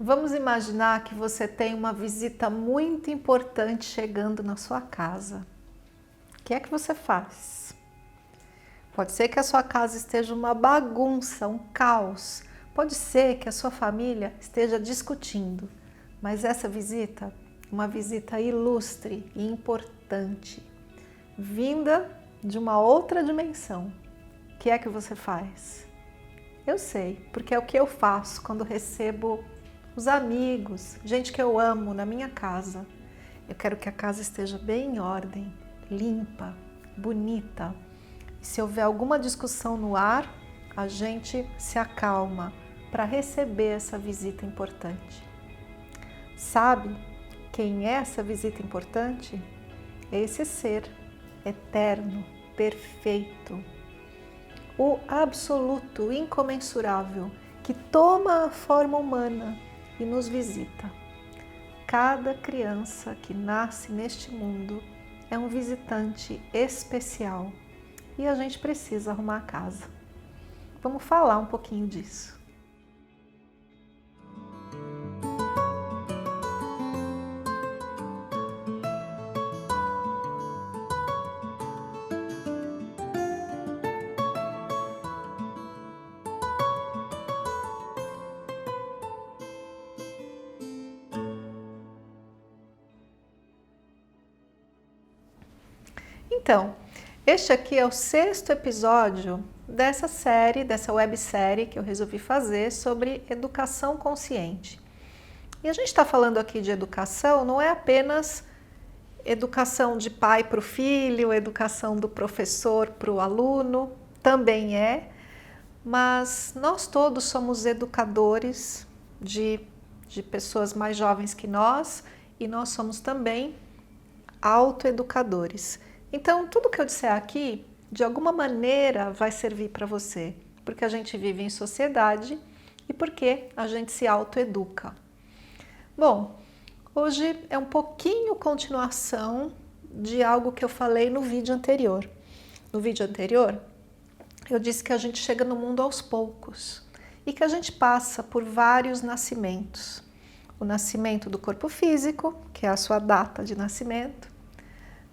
Vamos imaginar que você tem uma visita muito importante chegando na sua casa. O que é que você faz? Pode ser que a sua casa esteja uma bagunça, um caos. Pode ser que a sua família esteja discutindo. Mas essa visita, uma visita ilustre e importante, vinda de uma outra dimensão. O que é que você faz? Eu sei, porque é o que eu faço quando recebo os amigos, gente que eu amo na minha casa. Eu quero que a casa esteja bem em ordem, limpa, bonita. E se houver alguma discussão no ar, a gente se acalma para receber essa visita importante. Sabe quem é essa visita importante? É esse ser eterno, perfeito, o absoluto, incomensurável, que toma a forma humana e nos visita. Cada criança que nasce neste mundo é um visitante especial e a gente precisa arrumar a casa. Vamos falar um pouquinho disso. Então, este aqui é o 6º episódio dessa série, dessa websérie que eu resolvi fazer sobre educação consciente. E a gente está falando aqui de educação, não é apenas educação de pai para o filho, educação do professor para o aluno, também é, mas nós todos somos educadores de pessoas mais jovens que nós e nós somos também autoeducadores. Então, tudo que eu disser aqui, de alguma maneira, vai servir para você, porque a gente vive em sociedade e porque a gente se autoeduca. Bom, hoje é um pouquinho continuação de algo que eu falei no vídeo anterior. No vídeo anterior, eu disse que a gente chega no mundo aos poucos e que a gente passa por vários nascimentos. O nascimento do corpo físico, que é a sua data de nascimento.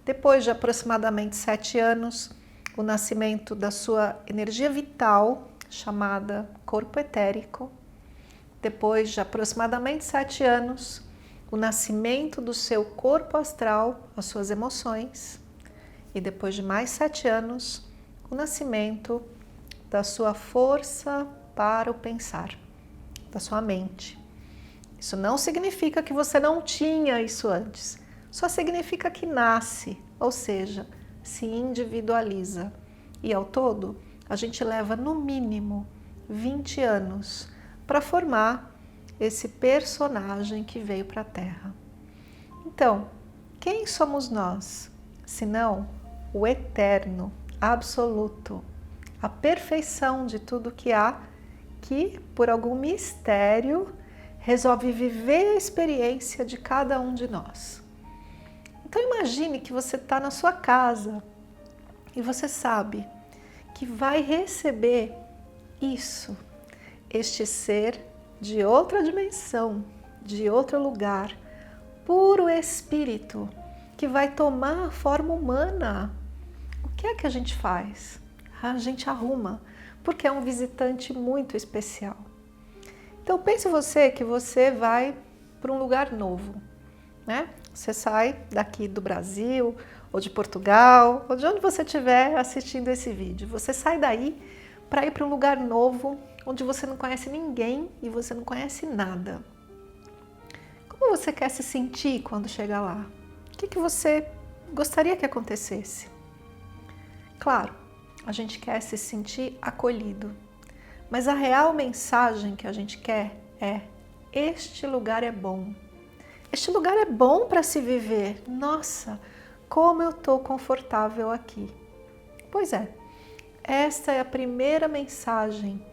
Depois de aproximadamente 7 anos, o nascimento da sua energia vital, chamada corpo etérico. Depois de aproximadamente 7 anos, o nascimento do seu corpo astral, as suas emoções. E depois de mais 7 anos, o nascimento da sua força para o pensar, da sua mente. Isso não significa que você não tinha isso antes. Só significa que nasce, ou seja, se individualiza. E ao todo, a gente leva no mínimo 20 anos para formar esse personagem que veio para a Terra. Então, quem somos nós? Senão o eterno, absoluto, a perfeição de tudo que há, que por algum mistério resolve viver a experiência de cada um de nós. Então imagine que você está na sua casa e você sabe que vai receber isso, este ser de outra dimensão, de outro lugar, puro espírito, que vai tomar a forma humana. O que é que a gente faz? A gente arruma, porque é um visitante muito especial. Então pense você que você vai para um lugar novo, né? Você sai daqui do Brasil, ou de Portugal, ou de onde você estiver assistindo esse vídeo. Você sai daí para ir para um lugar novo, onde você não conhece ninguém e você não conhece nada. Como você quer se sentir quando chegar lá? O que você gostaria que acontecesse? Claro, a gente quer se sentir acolhido, mas a real mensagem que a gente quer é: este lugar é bom. Este lugar é bom para se viver. Nossa, como eu estou confortável aqui. Pois é, esta é a primeira mensagem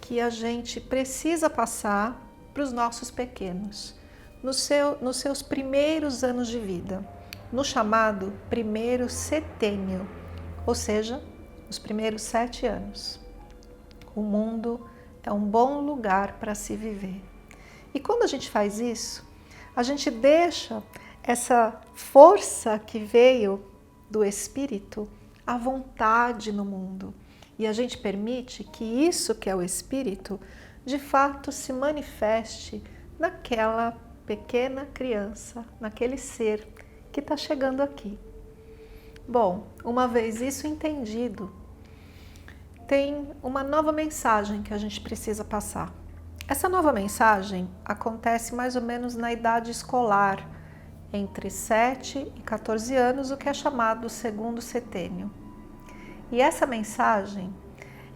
que a gente precisa passar para os nossos pequenos, nos seus primeiros anos de vida, no chamado primeiro setênio, ou seja, os primeiros 7 anos. O mundo é um bom lugar para se viver. E quando a gente faz isso, a gente deixa essa força que veio do Espírito à vontade no mundo. E a gente permite que isso que é o Espírito, de fato, se manifeste naquela pequena criança, naquele ser que está chegando aqui. Bom, uma vez isso entendido, tem uma nova mensagem que a gente precisa passar. Essa nova mensagem acontece mais ou menos na idade escolar, entre 7 e 14 anos, o que é chamado segundo setênio. E essa mensagem,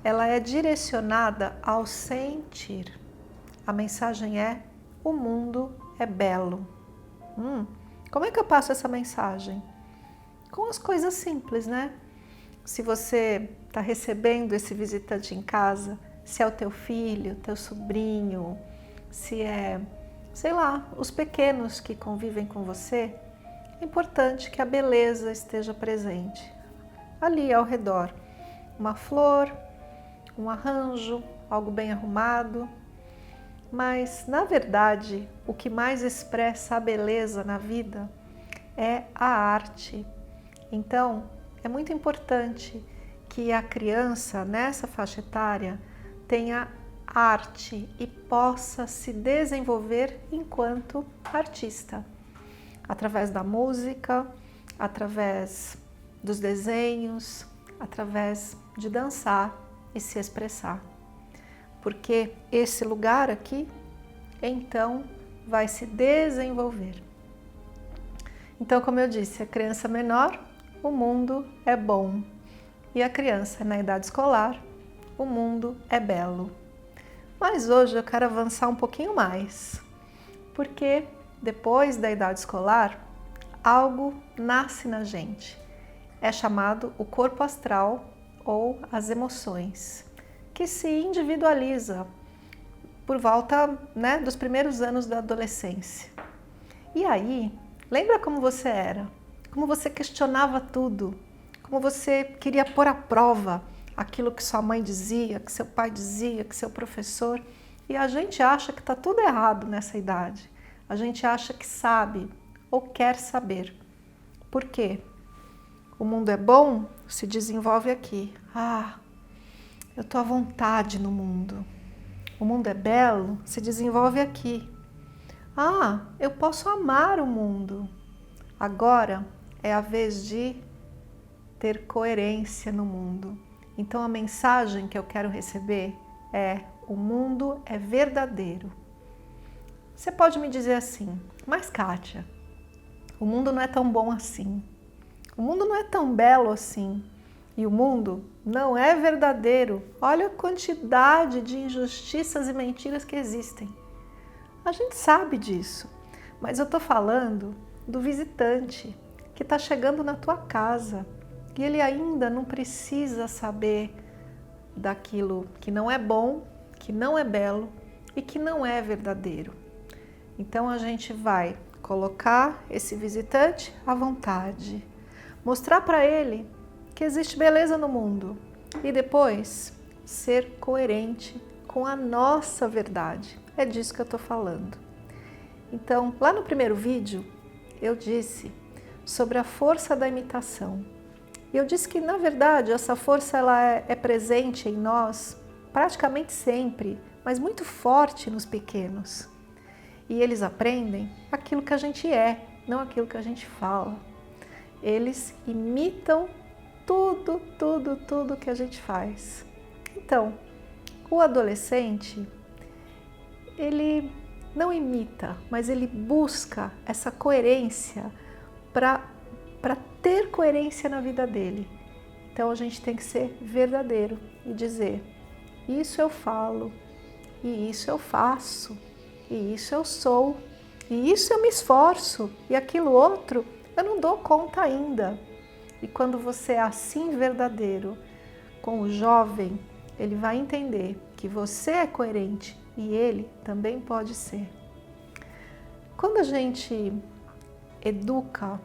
ela é direcionada ao sentir. A mensagem é: o mundo é belo. Como é que eu passo essa mensagem? Com as coisas simples, né? Se você está recebendo esse visitante em casa, se é o teu filho, teu sobrinho, se é, sei lá, os pequenos que convivem com você, é importante que a beleza esteja presente. Ali ao redor, uma flor, um arranjo, algo bem arrumado. Mas, na verdade, o que mais expressa a beleza na vida é a arte. Então, é muito importante que a criança, nessa faixa etária, tenha arte e possa se desenvolver enquanto artista, através da música, através dos desenhos, através de dançar e se expressar. Porque esse lugar aqui, então, vai se desenvolver. Então, como eu disse, a criança menor, o mundo é bom. E a criança na idade escolar, o mundo é belo. Mas hoje eu quero avançar um pouquinho mais, porque depois da idade escolar, algo nasce na gente. É chamado o corpo astral ou as emoções, que se individualiza por volta, né, dos primeiros anos da adolescência. E aí, lembra como você era? Como você questionava tudo? Como você queria pôr à prova aquilo que sua mãe dizia, que seu pai dizia, que seu professor. E a gente acha que está tudo errado nessa idade. A gente acha que sabe ou quer saber. Por quê? O mundo é bom, se desenvolve aqui. Eu estou à vontade no mundo. O mundo é belo, se desenvolve aqui. Eu posso amar o mundo. Agora é a vez de ter coerência no mundo. Então a mensagem que eu quero receber é: o mundo é verdadeiro. Você pode me dizer assim: mas Kátia, o mundo não é tão bom assim. O mundo não é tão belo assim. E o mundo não é verdadeiro. Olha a quantidade de injustiças e mentiras que existem. A gente sabe disso, mas eu estou falando do visitante que está chegando na tua casa e ele ainda não precisa saber daquilo que não é bom, que não é belo e que não é verdadeiro. Então a gente vai colocar esse visitante à vontade, mostrar para ele que existe beleza no mundo e depois ser coerente com a nossa verdade. É disso que eu estou falando. Então, lá no primeiro vídeo, eu disse sobre a força da imitação. E eu disse que, na verdade, essa força ela é presente em nós praticamente sempre, mas muito forte nos pequenos. E eles aprendem aquilo que a gente é, não aquilo que a gente fala. Eles imitam tudo que a gente faz. Então, o adolescente, ele não imita, mas ele busca essa coerência para ter coerência na vida dele. Então a gente tem que ser verdadeiro e dizer: isso eu falo, e isso eu faço, e isso eu sou, e isso eu me esforço, e aquilo outro eu não dou conta ainda. E quando você é assim verdadeiro com o jovem, ele vai entender que você é coerente e ele também pode ser. Quando a gente educa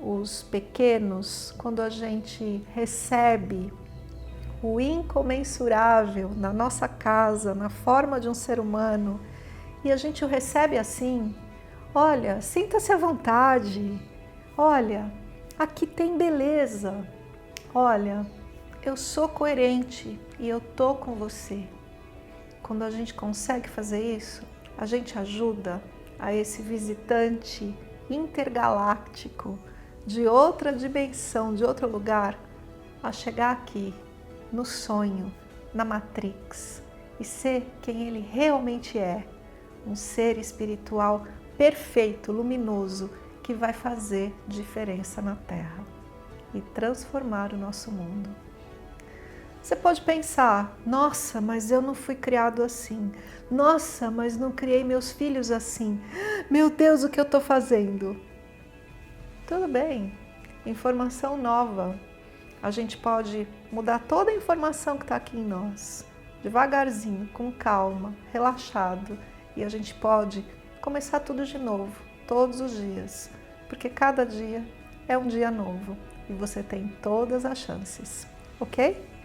os pequenos, quando a gente recebe o incomensurável na nossa casa, na forma de um ser humano, e a gente o recebe assim, olha, sinta-se à vontade, olha, aqui tem beleza, olha, eu sou coerente e eu tô com você. Quando a gente consegue fazer isso, a gente ajuda a esse visitante intergaláctico de outra dimensão, de outro lugar, a chegar aqui, no sonho, na Matrix, e ser quem ele realmente é, um ser espiritual perfeito, luminoso, que vai fazer diferença na Terra e transformar o nosso mundo. Você pode pensar, nossa, mas eu não fui criado assim. Nossa, mas não criei meus filhos assim. Meu Deus, o que eu estou fazendo? Tudo bem, informação nova. A gente pode mudar toda a informação que está aqui em nós, devagarzinho, com calma, relaxado. E a gente pode começar tudo de novo, todos os dias. Porque cada dia é um dia novo e você tem todas as chances, ok?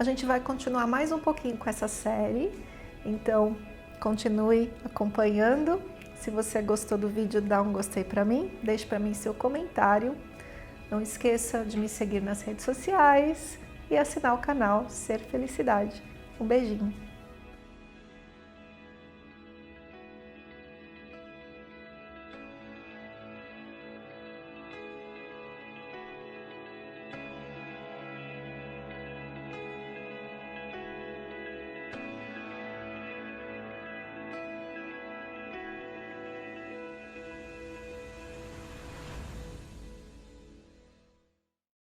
A gente vai continuar mais um pouquinho com essa série, então continue acompanhando. Se você gostou do vídeo, dá um gostei para mim, deixe para mim seu comentário. Não esqueça de me seguir nas redes sociais e assinar o canal Ser Felicidade. Um beijinho!